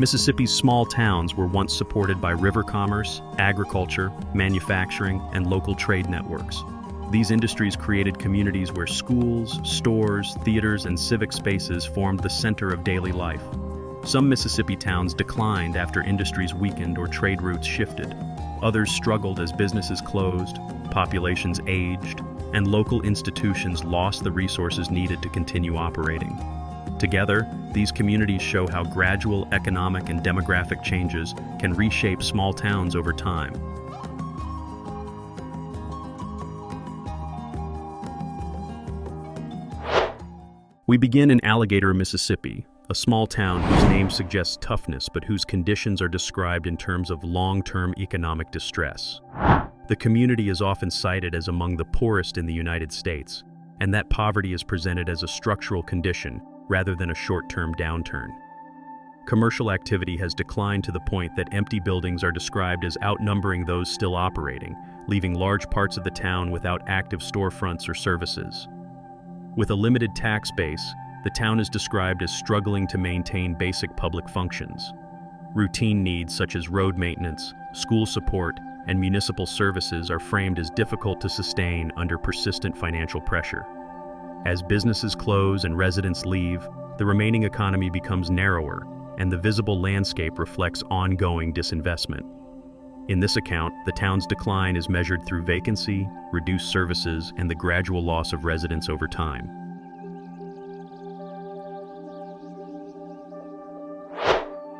Mississippi's small towns were once supported by river commerce, agriculture, manufacturing, and local trade networks. These industries created communities where schools, stores, theaters, and civic spaces formed the center of daily life. Some Mississippi towns declined after industries weakened or trade routes shifted. Others struggled as businesses closed, populations aged, and local institutions lost the resources needed to continue operating. Together, these communities show how gradual economic and demographic changes can reshape small towns over time. We begin in Alligator, Mississippi, a small town whose name suggests toughness but whose conditions are described in terms of long-term economic distress. The community is often cited as among the poorest in the United States, and that poverty is presented as a structural condition rather than a short-term downturn. Commercial activity has declined to the point that empty buildings are described as outnumbering those still operating, leaving large parts of the town without active storefronts or services. With a limited tax base, the town is described as struggling to maintain basic public functions. Routine needs such as road maintenance, school support, and municipal services are framed as difficult to sustain under persistent financial pressure. As businesses close and residents leave, the remaining economy becomes narrower, and the visible landscape reflects ongoing disinvestment. In this account, the town's decline is measured through vacancy, reduced services, and the gradual loss of residents over time.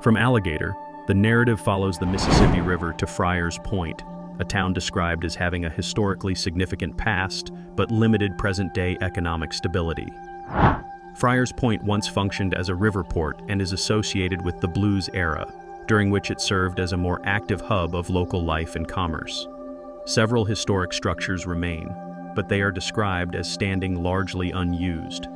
From Alligator, the narrative follows the Mississippi River to Friars Point, a town described as having a historically significant past but limited present-day economic stability. Friars Point once functioned as a river port and is associated with the Blues era, during which it served as a more active hub of local life and commerce. Several historic structures remain, but they are described as standing largely unused.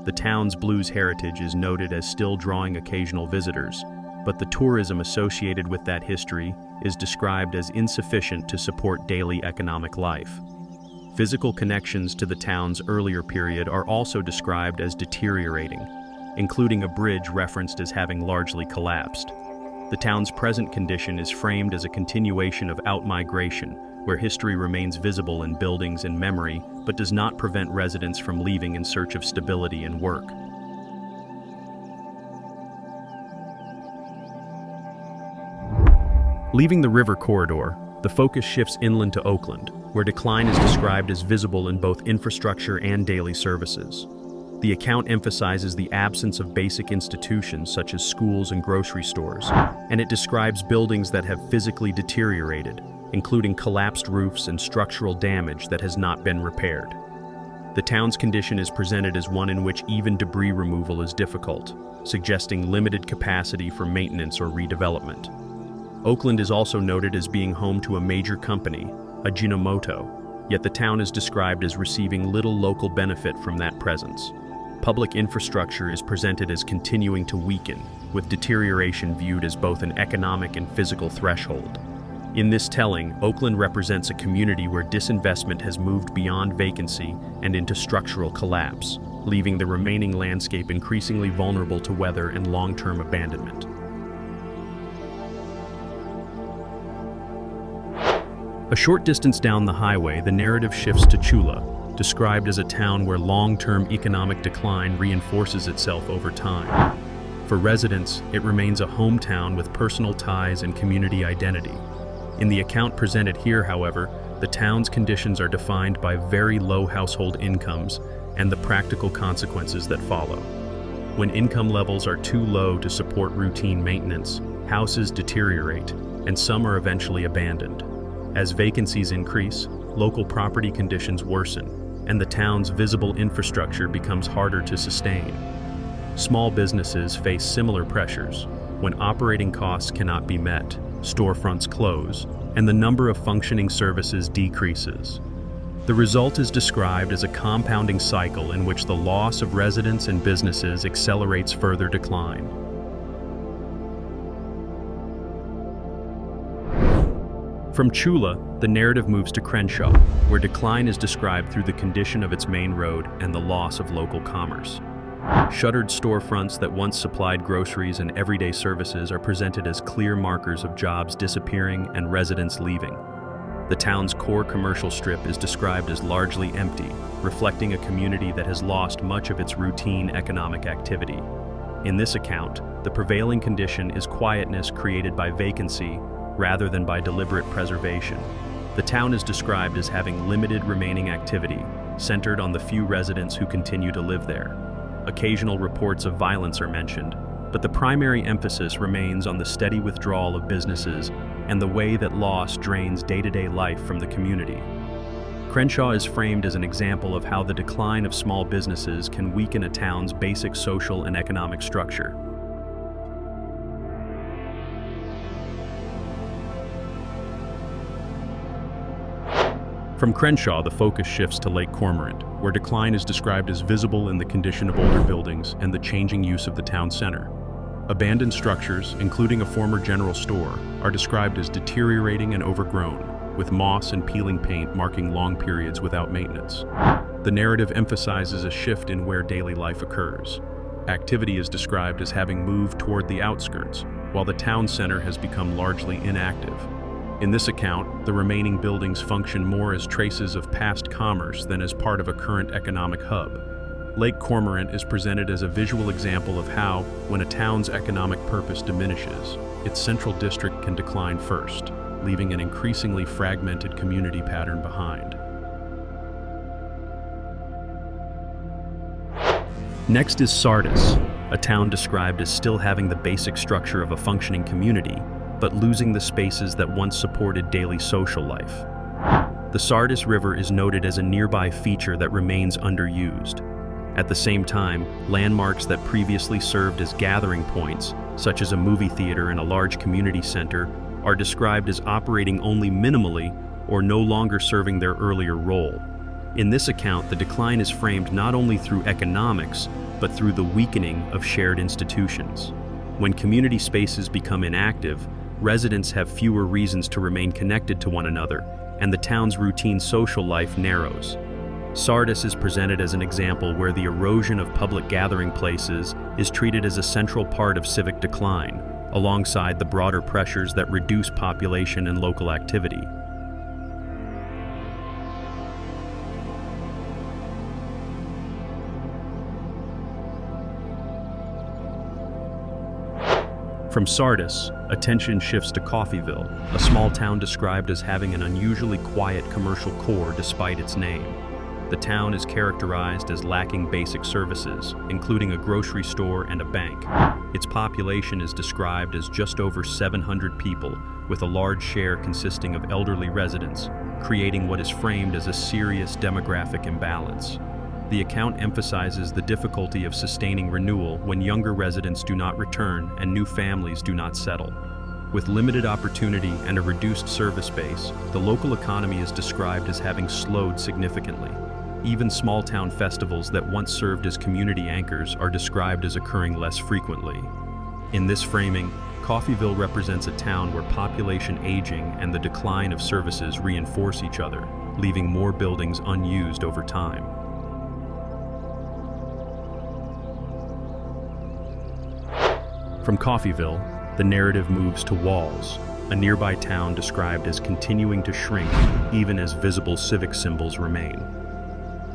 The town's blues heritage is noted as still drawing occasional visitors, but the tourism associated with that history is described as insufficient to support daily economic life. Physical connections to the town's earlier period are also described as deteriorating, including a bridge referenced as having largely collapsed. The town's present condition is framed as a continuation of outmigration, where history remains visible in buildings and memory, but does not prevent residents from leaving in search of stability and work. Leaving the river corridor, the focus shifts inland to Oakland, where decline is described as visible in both infrastructure and daily services. The account emphasizes the absence of basic institutions such as schools and grocery stores, and it describes buildings that have physically deteriorated, including collapsed roofs and structural damage that has not been repaired. The town's condition is presented as one in which even debris removal is difficult, suggesting limited capacity for maintenance or redevelopment. Oakland is also noted as being home to a major company, Ajinomoto, yet the town is described as receiving little local benefit from that presence. Public infrastructure is presented as continuing to weaken, with deterioration viewed as both an economic and physical threshold. In this telling, Oakland represents a community where disinvestment has moved beyond vacancy and into structural collapse, leaving the remaining landscape increasingly vulnerable to weather and long-term abandonment. A short distance down the highway, the narrative shifts to Tchula, described as a town where long-term economic decline reinforces itself over time. For residents, it remains a hometown with personal ties and community identity. In the account presented here, however, the town's conditions are defined by very low household incomes and the practical consequences that follow. When income levels are too low to support routine maintenance, houses deteriorate, and some are eventually abandoned. As vacancies increase, local property conditions worsen, and the town's visible infrastructure becomes harder to sustain. Small businesses face similar pressures. When operating costs cannot be met, storefronts close, and the number of functioning services decreases. The result is described as a compounding cycle in which the loss of residents and businesses accelerates further decline. From Tchula, the narrative moves to Crenshaw, where decline is described through the condition of its main road and the loss of local commerce. Shuttered storefronts that once supplied groceries and everyday services are presented as clear markers of jobs disappearing and residents leaving. The town's core commercial strip is described as largely empty, reflecting a community that has lost much of its routine economic activity. In this account, the prevailing condition is quietness created by vacancy rather than by deliberate preservation. The town is described as having limited remaining activity, centered on the few residents who continue to live there. Occasional reports of violence are mentioned, but the primary emphasis remains on the steady withdrawal of businesses and the way that loss drains day-to-day life from the community. Crenshaw is framed as an example of how the decline of small businesses can weaken a town's basic social and economic structure. From Crenshaw, the focus shifts to Lake Cormorant, where decline is described as visible in the condition of older buildings and the changing use of the town center. Abandoned structures, including a former general store, are described as deteriorating and overgrown, with moss and peeling paint marking long periods without maintenance. The narrative emphasizes a shift in where daily life occurs. Activity is described as having moved toward the outskirts, while the town center has become largely inactive. In this account, the remaining buildings function more as traces of past commerce than as part of a current economic hub. Lake Cormorant is presented as a visual example of how, when a town's economic purpose diminishes, its central district can decline first, leaving an increasingly fragmented community pattern behind. Next is Sardis, a town described as still having the basic structure of a functioning community, but losing the spaces that once supported daily social life. The Sardis River is noted as a nearby feature that remains underused. At the same time, landmarks that previously served as gathering points, such as a movie theater and a large community center, are described as operating only minimally or no longer serving their earlier role. In this account, the decline is framed not only through economics, but through the weakening of shared institutions. When community spaces become inactive, residents have fewer reasons to remain connected to one another, and the town's routine social life narrows. Sardis is presented as an example where the erosion of public gathering places is treated as a central part of civic decline, alongside the broader pressures that reduce population and local activity. From Sardis, attention shifts to Coffeeville, a small town described as having an unusually quiet commercial core despite its name. The town is characterized as lacking basic services, including a grocery store and a bank. Its population is described as just over 700 people, with a large share consisting of elderly residents, creating what is framed as a serious demographic imbalance. The account emphasizes the difficulty of sustaining renewal when younger residents do not return and new families do not settle. With limited opportunity and a reduced service base, the local economy is described as having slowed significantly. Even small-town festivals that once served as community anchors are described as occurring less frequently. In this framing, Coffeeville represents a town where population aging and the decline of services reinforce each other, leaving more buildings unused over time. From Coffeeville, the narrative moves to Walls, a nearby town described as continuing to shrink even as visible civic symbols remain.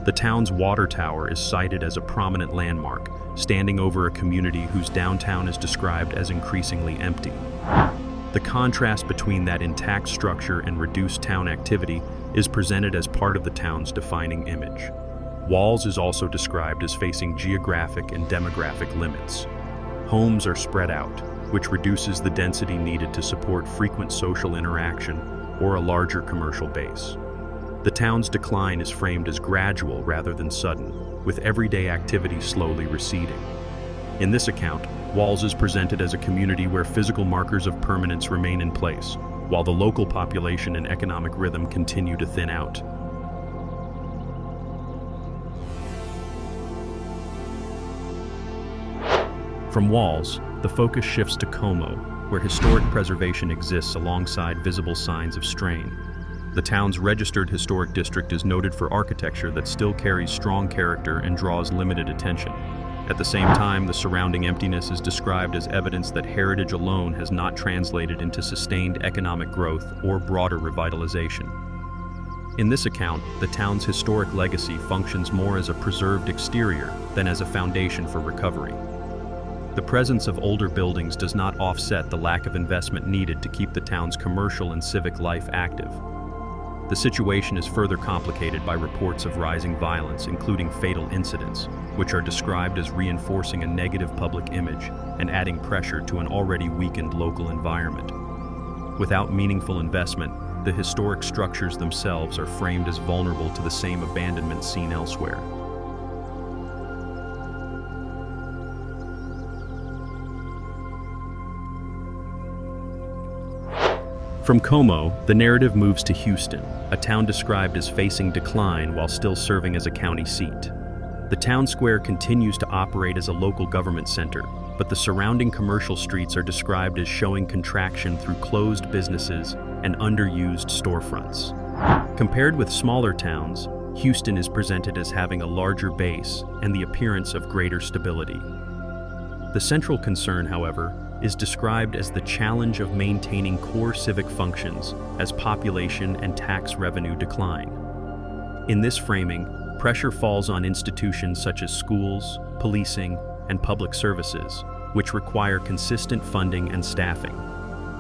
The town's water tower is cited as a prominent landmark, standing over a community whose downtown is described as increasingly empty. The contrast between that intact structure and reduced town activity is presented as part of the town's defining image. Walls is also described as facing geographic and demographic limits. Homes are spread out, which reduces the density needed to support frequent social interaction or a larger commercial base. The town's decline is framed as gradual rather than sudden, with everyday activity slowly receding. In this account, Walls is presented as a community where physical markers of permanence remain in place, while the local population and economic rhythm continue to thin out. From Walls, the focus shifts to Como, where historic preservation exists alongside visible signs of strain. The town's registered historic district is noted for architecture that still carries strong character and draws limited attention. At the same time, the surrounding emptiness is described as evidence that heritage alone has not translated into sustained economic growth or broader revitalization. In this account, the town's historic legacy functions more as a preserved exterior than as a foundation for recovery. The presence of older buildings does not offset the lack of investment needed to keep the town's commercial and civic life active. The situation is further complicated by reports of rising violence, including fatal incidents, which are described as reinforcing a negative public image and adding pressure to an already weakened local environment. Without meaningful investment, the historic structures themselves are framed as vulnerable to the same abandonment seen elsewhere. From Como, the narrative moves to Houston, a town described as facing decline while still serving as a county seat. The town square continues to operate as a local government center, but the surrounding commercial streets are described as showing contraction through closed businesses and underused storefronts. Compared with smaller towns, Houston is presented as having a larger base and the appearance of greater stability. The central concern, however, is described as the challenge of maintaining core civic functions as population and tax revenue decline. In this framing, pressure falls on institutions such as schools, policing, and public services, which require consistent funding and staffing.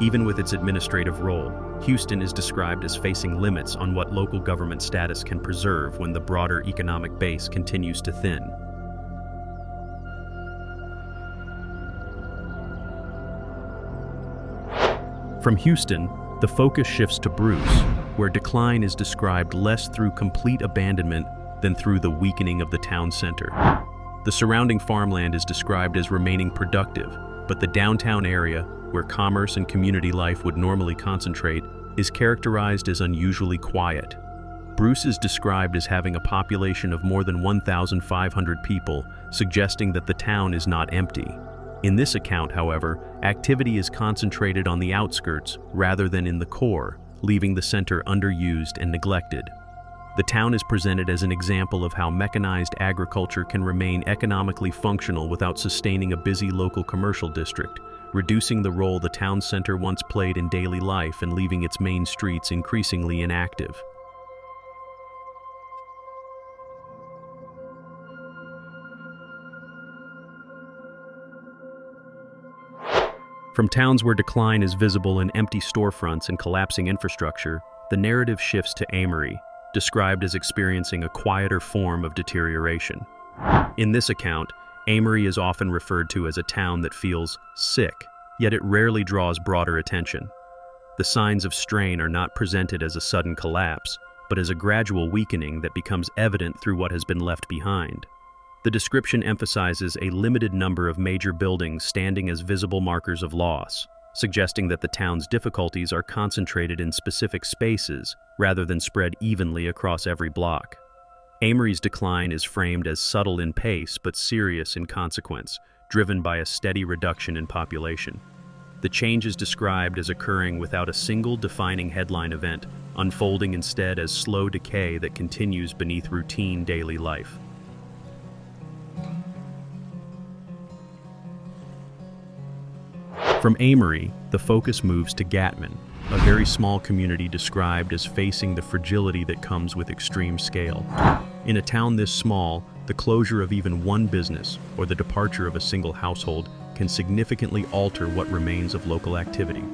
Even with its administrative role, Houston is described as facing limits on what local government status can preserve when the broader economic base continues to thin. From Houston, the focus shifts to Bruce, where decline is described less through complete abandonment than through the weakening of the town center. The surrounding farmland is described as remaining productive, but the downtown area, where commerce and community life would normally concentrate, is characterized as unusually quiet. Bruce is described as having a population of more than 1,500 people, suggesting that the town is not empty. In this account, however, activity is concentrated on the outskirts rather than in the core, leaving the center underused and neglected. The town is presented as an example of how mechanized agriculture can remain economically functional without sustaining a busy local commercial district, reducing the role the town center once played in daily life and leaving its main streets increasingly inactive. From towns where decline is visible in empty storefronts and collapsing infrastructure, the narrative shifts to Amory, described as experiencing a quieter form of deterioration. In this account, Amory is often referred to as a town that feels sick, yet it rarely draws broader attention. The signs of strain are not presented as a sudden collapse, but as a gradual weakening that becomes evident through what has been left behind. The description emphasizes a limited number of major buildings standing as visible markers of loss, suggesting that the town's difficulties are concentrated in specific spaces rather than spread evenly across every block. Amory's decline is framed as subtle in pace but serious in consequence, driven by a steady reduction in population. The change is described as occurring without a single defining headline event, unfolding instead as slow decay that continues beneath routine daily life. From Amory, the focus moves to Gatman, a very small community described as facing the fragility that comes with extreme scale. In a town this small, the closure of even one business or the departure of a single household can significantly alter what remains of local activity.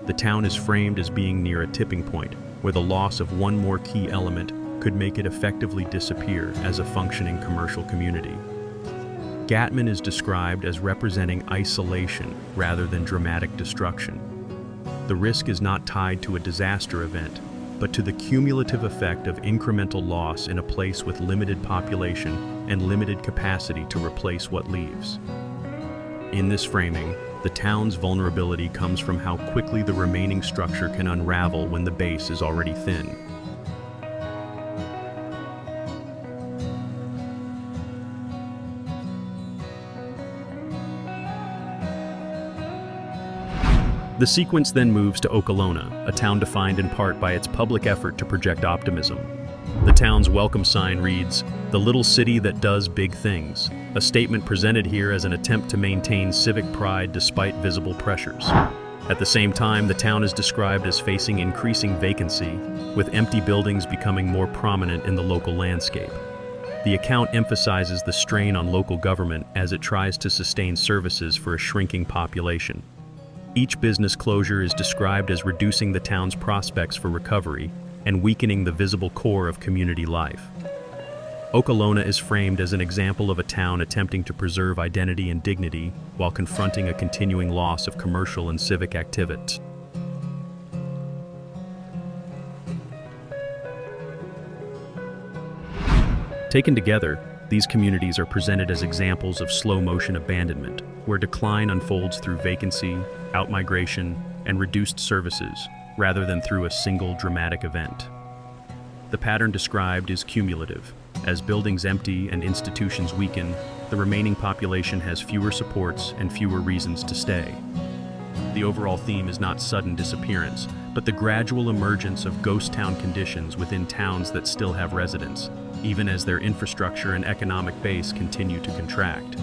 The town is framed as being near a tipping point, where the loss of one more key element could make it effectively disappear as a functioning commercial community. Gatman is described as representing isolation rather than dramatic destruction. The risk is not tied to a disaster event, but to the cumulative effect of incremental loss in a place with limited population and limited capacity to replace what leaves. In this framing, the town's vulnerability comes from how quickly the remaining structure can unravel when the base is already thin. The sequence then moves to Okolona, a town defined in part by its public effort to project optimism. The town's welcome sign reads, "The little city that does big things," a statement presented here as an attempt to maintain civic pride despite visible pressures. At the same time, the town is described as facing increasing vacancy, with empty buildings becoming more prominent in the local landscape. The account emphasizes the strain on local government as it tries to sustain services for a shrinking population. Each business closure is described as reducing the town's prospects for recovery and weakening the visible core of community life. Okolona is framed as an example of a town attempting to preserve identity and dignity while confronting a continuing loss of commercial and civic activity. Taken together, these communities are presented as examples of slow-motion abandonment, where decline unfolds through vacancy, outmigration, and reduced services, rather than through a single dramatic event. The pattern described is cumulative. As buildings empty and institutions weaken, the remaining population has fewer supports and fewer reasons to stay. The overall theme is not sudden disappearance, but the gradual emergence of ghost town conditions within towns that still have residents, even as their infrastructure and economic base continue to contract.